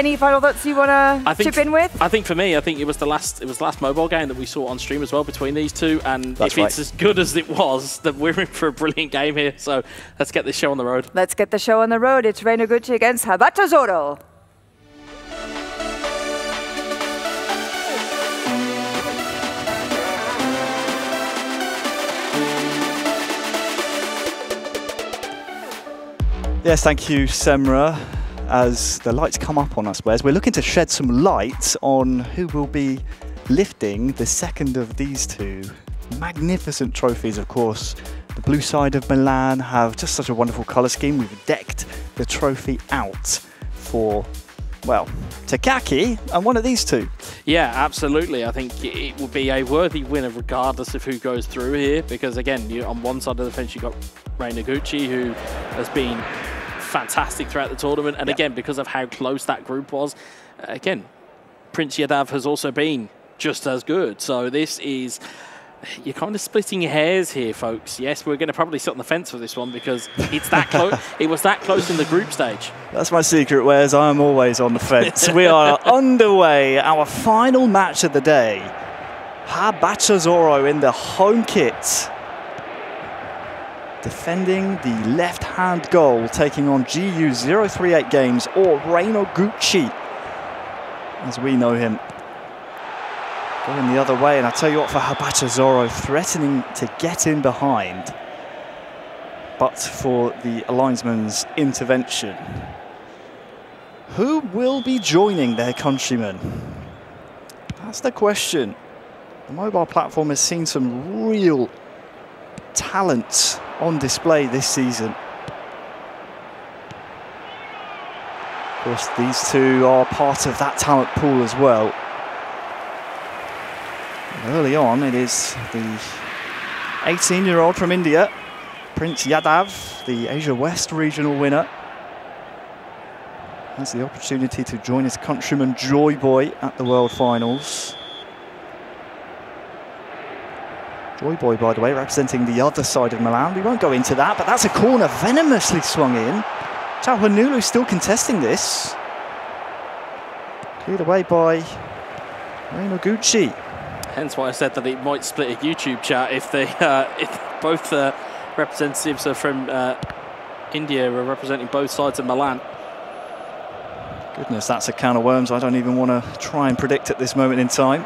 Any final thoughts you want to chip in with? I think for me, I think it was the last mobile game that we saw on stream as well between these two. And if it's as good as it was, then we're in for a brilliant game here. So let's get this show on the road. Let's get the show on the road. It's Rei Noguchi against Habata ZORO. Yes, thank you, Semra. As the lights come up on us, Wes, we're looking to shed some light on who will be lifting the second of these two magnificent trophies. Of course, the blue side of Milan have just such a wonderful colour scheme. We've decked the trophy out for, well, Takaki and one of these two. Yeah, absolutely. I think it will be a worthy winner regardless of who goes through here, because again, on one side of the fence you've got Rei Noguchi, who has been fantastic throughout the tournament, and again, because of how close that group was, again, Prince Yadav has also been just as good. So this is, you're kind of splitting your hairs here, folks. Yes, we're going to probably sit on the fence for this one because it's that close. It was that close in the group stage. That's my secret, Wes. I'm always on the fence. We are underway. Our final match of the day. Habata ZORO in the home kit, defending the left-hand goal, taking on GU 038 Games, or Rei Noguchi, as we know him. Going the other way, and I tell you what, for Habata ZORO, threatening to get in behind, but for the linesman's intervention. Who will be joining their countrymen? That's the question. The mobile platform has seen some real talent on display this season. Of course, these two are part of that talent pool as well. And early on, it is the 18-year-old from India, Prince Yadav, the Asia West regional winner, has the opportunity to join his countryman Joy Boy at the World Finals. Joy Boy, by the way, representing the other side of Milan. We won't go into that, but that's a corner venomously swung in. Chahanulu still contesting this. Cleared away by Rei Noguchi. Hence why I said that it might split a YouTube chat if both representatives are from India are representing both sides of Milan. Goodness, that's a can of worms I don't even want to try and predict at this moment in time.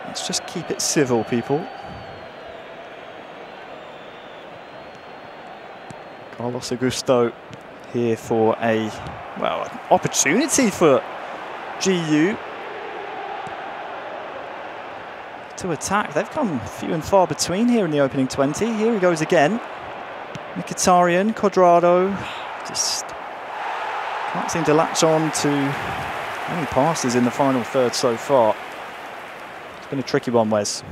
Let's just keep it civil, people. Carlos Augusto here for an opportunity for GU to attack. They've come few and far between here in the opening 20. Here he goes again. Mkhitaryan, Cuadrado, just can't seem to latch on to any passes in the final third so far. Been a tricky one, Wes.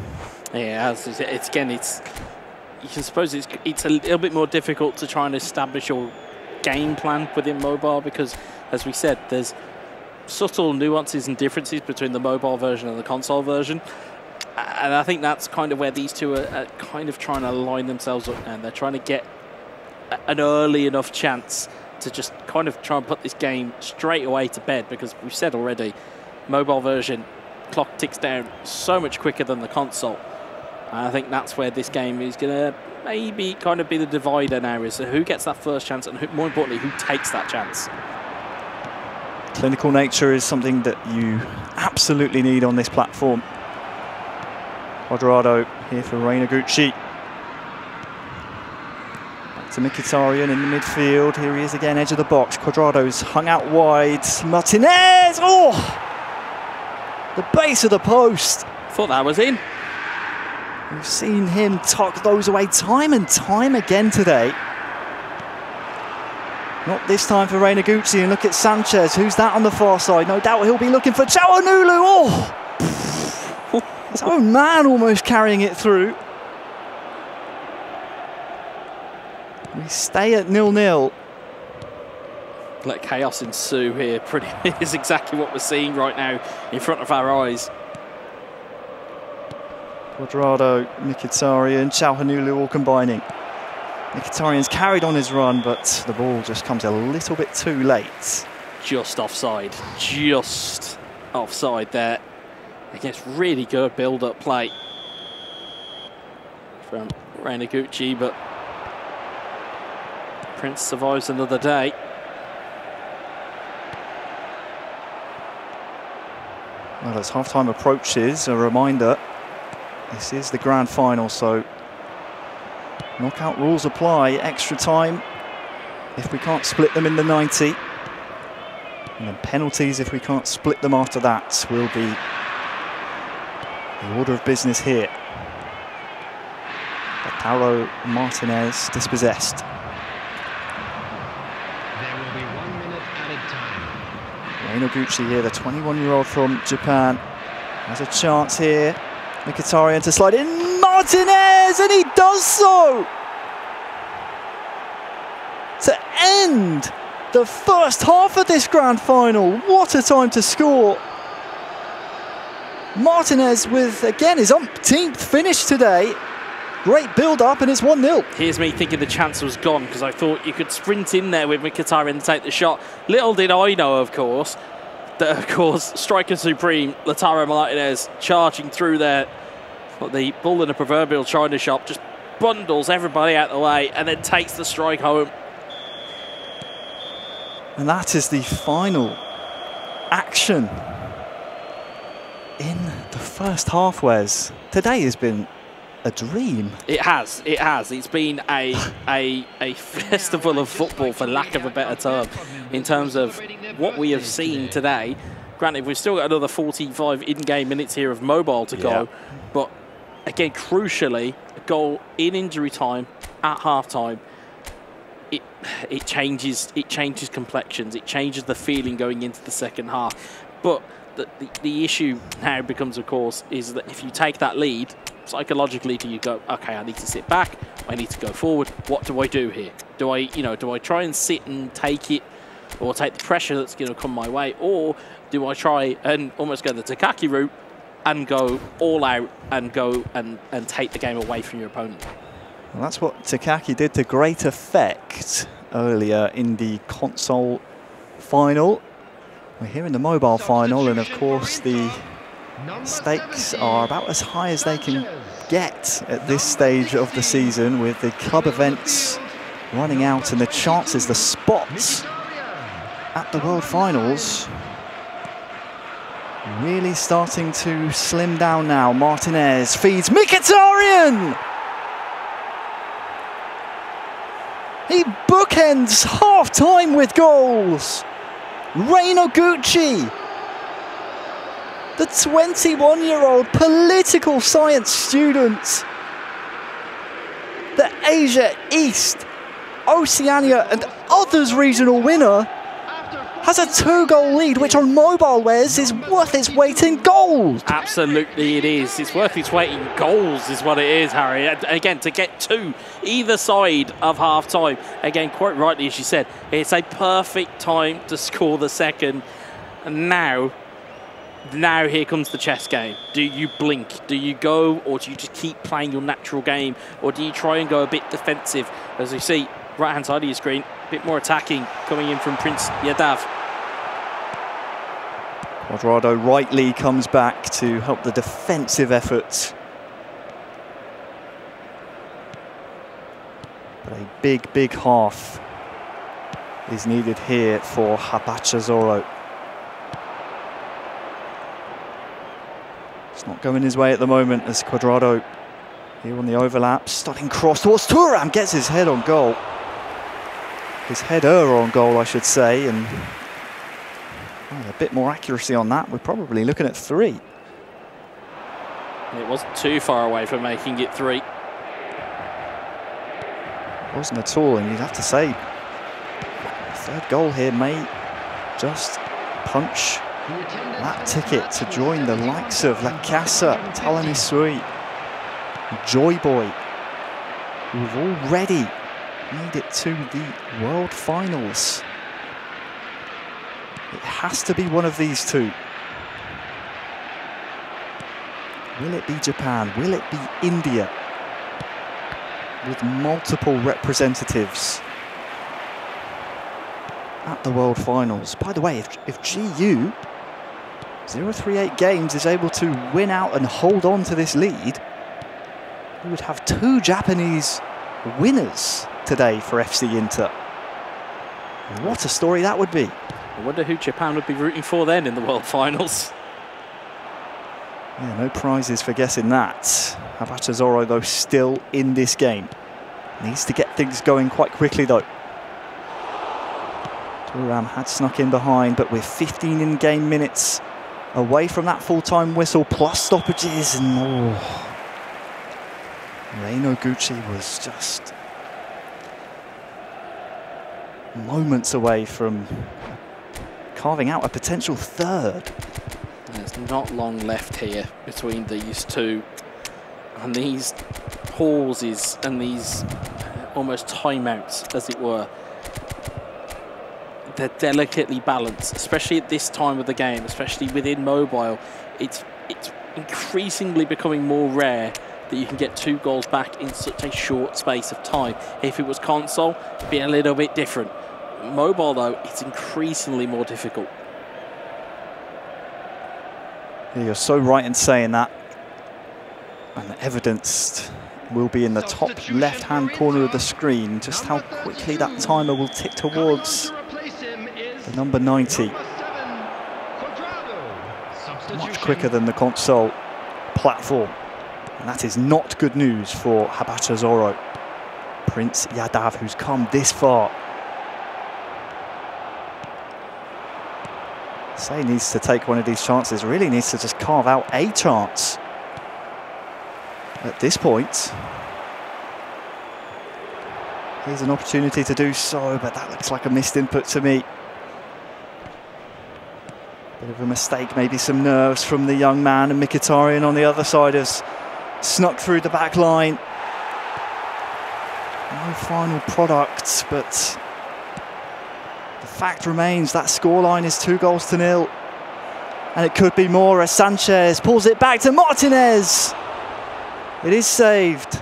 Yeah, it's again, you can suppose it's a little bit more difficult to try and establish your game plan within mobile because, as we said, there's subtle nuances and differences between the mobile version and the console version. And I think that's kind of where these two are kind of trying to line themselves up, and they're trying to get an early enough chance to just kind of try and put this game straight away to bed, because we've said already, mobile version, clock ticks down so much quicker than the console. And I think that's where this game is going to maybe kind of be the divider now, is who gets that first chance and who, more importantly, who takes that chance. Clinical nature is something that you absolutely need on this platform. Cuadrado here for Rei Noguchi. Back to Mkhitaryan in the midfield. Here he is again, edge of the box. Cuadrado's hung out wide. Martinez! Oh! The base of the post. Thought that was in. We've seen him tuck those away time and time again today. Not this time for Rei Noguchi, and look at Sanchez. Who's that on the far side? No doubt he'll be looking for Chahanulu. Oh! His own man almost carrying it through. We stay at 0-0. Let chaos ensue here. Pretty is exactly what we're seeing right now in front of our eyes. Cuadrado, Mkhitaryan, Chahanulu all combining. Mkhitaryan's carried on his run, but the ball just comes a little bit too late. Just offside. Just offside there. Against really good build-up play from Reinaguchi, but Prince survives another day. Well, as half-time approaches, a reminder, this is the grand final, so knockout rules apply. Extra time if we can't split them in the 90. And then penalties if we can't split them after that will be the order of business here. Lautaro Martinez dispossessed. There will be 1 minute added time. Reinaguchi here, the 21-year-old from Japan, has a chance here. Mkhitaryan to slide in. Martinez, and he does so! To end the first half of this grand final. What a time to score. Martinez with, again, his umpteenth finish today. Great build-up, and it's 1-0. Here's me thinking the chance was gone, because I thought you could sprint in there with Mkhitaryan and take the shot. Little did I know, of course, that, of course, striker supreme, Lautaro Martinez, charging through there. But the bull in a proverbial china shop, just bundles everybody out of the way and then takes the strike home. And that is the final action in the first half, Wes. Today has been a dream. It has. It has. It's been a festival of football, for lack of a better term, in terms of what we have seen today. Granted, we've still got another 45 in-game minutes here of mobile to go, but again, crucially, a goal in injury time at half-time. It changes complexions. It changes the feeling going into the second half. But the issue now becomes, of course, is that if you take that lead, psychologically, do you go, okay, I need to sit back, I need to go forward. What do I do here? Do I try and sit and take it, or take the pressure that's going to come my way, or do I try and almost go the Takaki route and go all out and go and take the game away from your opponent? Well, that's what Takaki did to great effect earlier in the console final. We're here in the mobile final, and of course the stakes are about as high as they can get at this stage of the season, with the club events running out and the chances, the spots at the World Finals really starting to slim down now. Martinez feeds Mkhitaryan! He bookends half-time with goals. Reinaguchi, the 21-year-old political science student, the Asia East, Oceania and others regional winner, has a 2-goal lead, which on mobile, Wes, is worth its weight in gold. Absolutely it is. It's worth its weight in goals is what it is, Harry. And again, to get two either side of half-time, again, quite rightly, as you said, it's a perfect time to score the second. And now here comes the chess game. Do you blink? Do you go, or do you just keep playing your natural game? Or do you try and go a bit defensive? As you see, right-hand side of your screen, a bit more attacking coming in from Prince Yadav. Quadrado rightly comes back to help the defensive effort. But a big half is needed here for Habacha ZORO. It's not going his way at the moment, as Quadrado here on the overlap, starting cross towards Thuram, gets his head on goal. His header on goal, I should say, and a bit more accuracy on that. We're probably looking at 3. It wasn't too far away from making it 3. Wasn't at all, and you'd have to say the third goal here may just punch that ticket to join the likes of La Casa, Talanisui, Joy Boy, who've already made it to the World Finals. It has to be one of these two. Will it be Japan? Will it be India? with multiple representatives at the World Finals. By the way, if GU 038 Games is able to win out and hold on to this lead, we would have 2 Japanese winners today for FC Inter. What a story that would be. I wonder who Japan would be rooting for then in the World Finals. Yeah, no prizes for guessing that. Habata ZORO, though, still in this game. Needs to get things going quite quickly, though. Thuram had snuck in behind, but we're 15 in-game minutes away from that full-time whistle, plus stoppages. And Reino Gucci was just moments away from carving out a potential third. There's not long left here between these two, and these pauses and these almost timeouts, as it were, they're delicately balanced, especially at this time of the game, especially within mobile. It's increasingly becoming more rare that you can get 2 goals back in such a short space of time. If it was console, it'd be a little bit different. Mobile, though, it's increasingly more difficult. Yeah, you're so right in saying that. And the evidence will be in the top left-hand corner of the screen, just how quickly that timer will tick towards the number 90. Much quicker than the console platform. And that is not good news for Habata ZORO. Prince Yadav, who's come this far. Say needs to take one of these chances, really needs to just carve out a chance at this point. Here's an opportunity to do so, but that looks like a missed input to me. Bit of a mistake, maybe some nerves from the young man, and Mkhitaryan on the other side has snuck through the back line. No final product, but the fact remains that scoreline is 2-0, and it could be more as Sanchez pulls it back to Martinez. It is saved.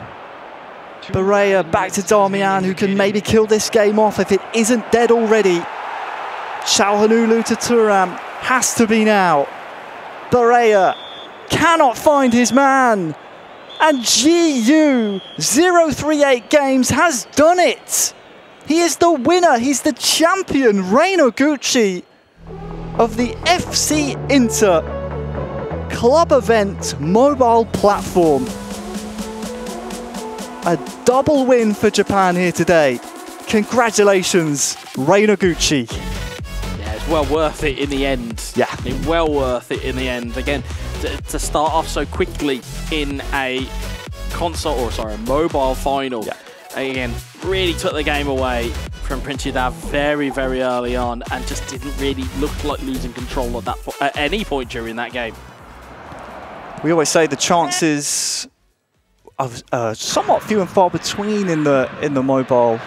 Barea back to Darmian, who can maybe kill this game off if it isn't dead already. Çalhanoğlu to Thuram, has to be now. Barea cannot find his man. And GU 038 Games has done it. He is the winner, he's the champion, Reino Gucci of the FC Inter club event mobile platform. A double win for Japan here today. Congratulations, Reino Gucci. Yeah, it's well worth it in the end. Yeah. It's well worth it in the end. Again, to start off so quickly in a a mobile final. Yeah. Again, really took the game away from Prince Yadav very, very early on, and just didn't really look like losing control at any point during that game. We always say the chances of somewhat few and far between in the mobile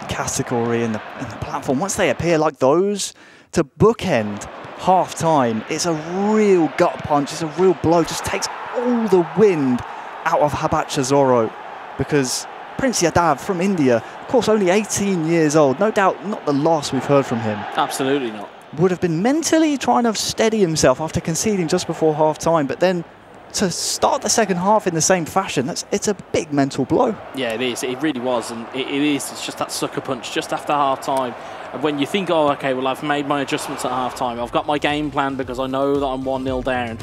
category in the platform. Once they appear like those, to bookend half time, it's a real gut punch. It's a real blow. Just takes all the wind out of Habata ZORO, because Prince Yadav from India, of course, only 18 years old. No doubt not the last we've heard from him. Absolutely not. Would have been mentally trying to steady himself after conceding just before half time, but then to start the second half in the same fashion, it's a big mental blow. Yeah, it is. It really was, and it is. It's just that sucker punch just after half time. And when you think, oh, okay, well, I've made my adjustments at half time, I've got my game plan because I know that I'm 1-0 down,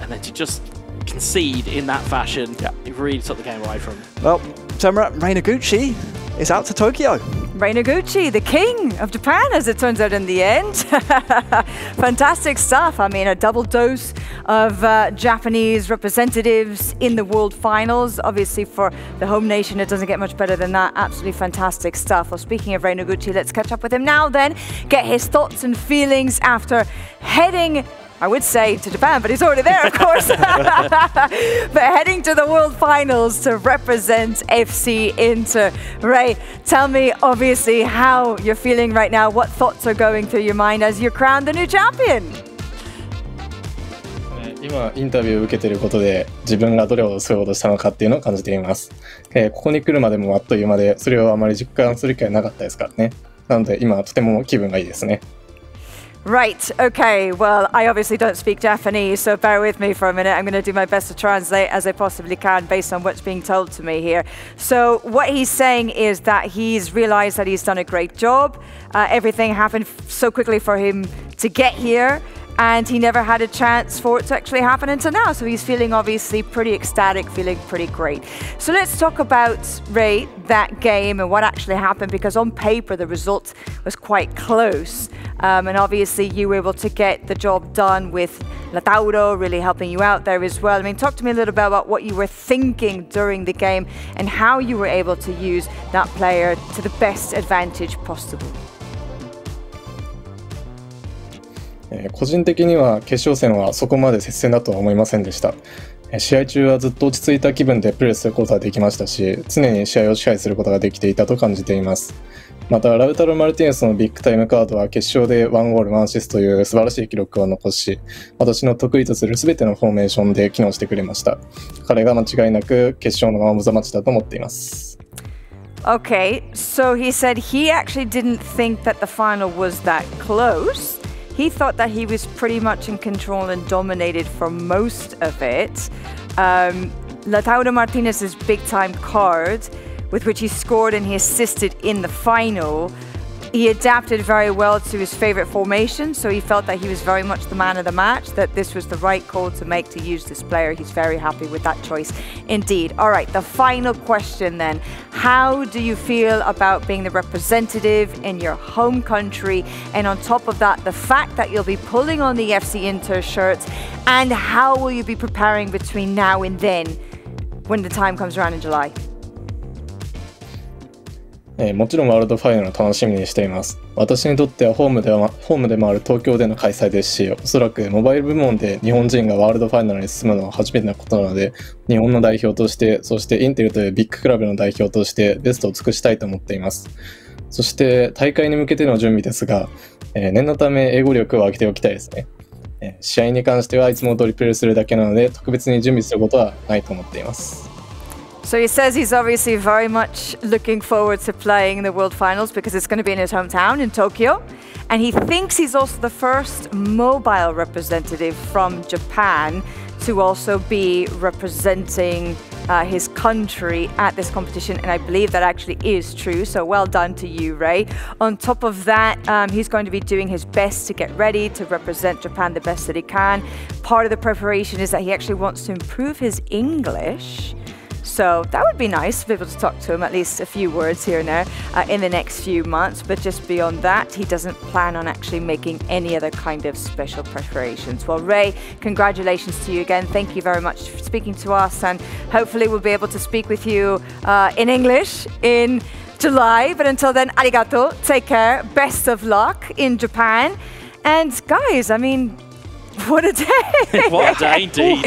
and then to just concede in that fashion, yeah, it really took the game away from him. Well, Temura, Reino Gucci is out to Tokyo. Reino Gucci, the king of Japan, as it turns out in the end. Fantastic stuff. I mean, a double dose of Japanese representatives in the World Finals. Obviously, for the home nation, it doesn't get much better than that. Absolutely fantastic stuff. Well, speaking of Reino Gucci, let's catch up with him now then, get his thoughts and feelings after heading, I would say, to Japan, but he's already there, of course. But heading to the World Finals to represent FC Inter. Ray, tell me, obviously, how you're feeling right now. What thoughts are going through your mind as you're crowned the new champion? 今インタビューを受けていることで自分がどれほどすごいことしたのかっていうのを感じています。ここに来るまでもあっという間で、それをあまり実感する機会なかったですからね。なので今とても気分がいいですね。Right, okay, well, I obviously don't speak Japanese, so bear with me for a minute. I'm going to do my best to translate as I possibly can based on what's being told to me here. So what he's saying is that he's realized that he's done a great job. Everything happened so quickly for him to get here, and he never had a chance for it to actually happen until now. So he's feeling obviously pretty ecstatic, feeling pretty great. So let's talk about, Ray, that game and what actually happened, because on paper the result was quite close. And obviously you were able to get the job done with Lautaro really helping you out there as well. I mean, talk to me a little bit about what you were thinking during the game and how you were able to use that player to the best advantage possible. 個人的には決勝戦はそこまで接戦だとは思いませんでした。試合中はずっと落ち着いた気分でプレーすることができましたし、常に試合を支配することができていたと感じています。またラウタロ・マルティネスのビッグタイムカードは決勝で1ゴール1アシストという素晴らしい記録を残し、私の得意とする全てのフォーメーションで機能してくれました。彼が間違いなく決勝のマン・オブ・ザ・マッチだと思っています。Okay, so he said he actually didn't think that the final was that close. He thought that he was pretty much in control and dominated for most of it. Lautaro Martinez's big-time card, with which he scored and he assisted in the final, he adapted very well to his favorite formation, so he felt that he was very much the man of the match, that this was the right call to make to use this player. He's very happy with that choice indeed. All right, the final question then. How do you feel about being the representative in your home country? And on top of that, the fact that you'll be pulling on the FC Inter shirts, and how will you be preparing between now and then when the time comes around in July? もちろんワールドファイナルを楽しみにしています。私にとってはホームでもある東京での開催ですし、おそらくモバイル部門で日本人がワールドファイナルに進むのは初めてのことなので、日本の代表として、そしてインテルというビッグクラブの代表としてベストを尽くしたいと思っています。そして大会に向けての準備ですが、念のため英語力を上げておきたいですね。試合に関してはいつも通りプレーするだけなので、特別に準備することはないと思っています。So he says he's obviously very much looking forward to playing in the World Finals because it's going to be in his hometown in Tokyo. And he thinks he's also the first mobile representative from Japan to also be representing his country at this competition, and I believe that actually is true, so well done to you, Ray. On top of that, he's going to be doing his best to get ready to represent Japan the best that he can. Part of the preparation is that he actually wants to improve his English. So that would be nice to be able to talk to him at least a few words here and there in the next few months. But just beyond that, he doesn't plan on actually making any other kind of special preparations. Well, Ray, congratulations to you again. Thank you very much for speaking to us. And hopefully we'll be able to speak with you in English in July. But until then, arigato. Take care. Best of luck in Japan. And guys, I mean, what a day. What a day indeed.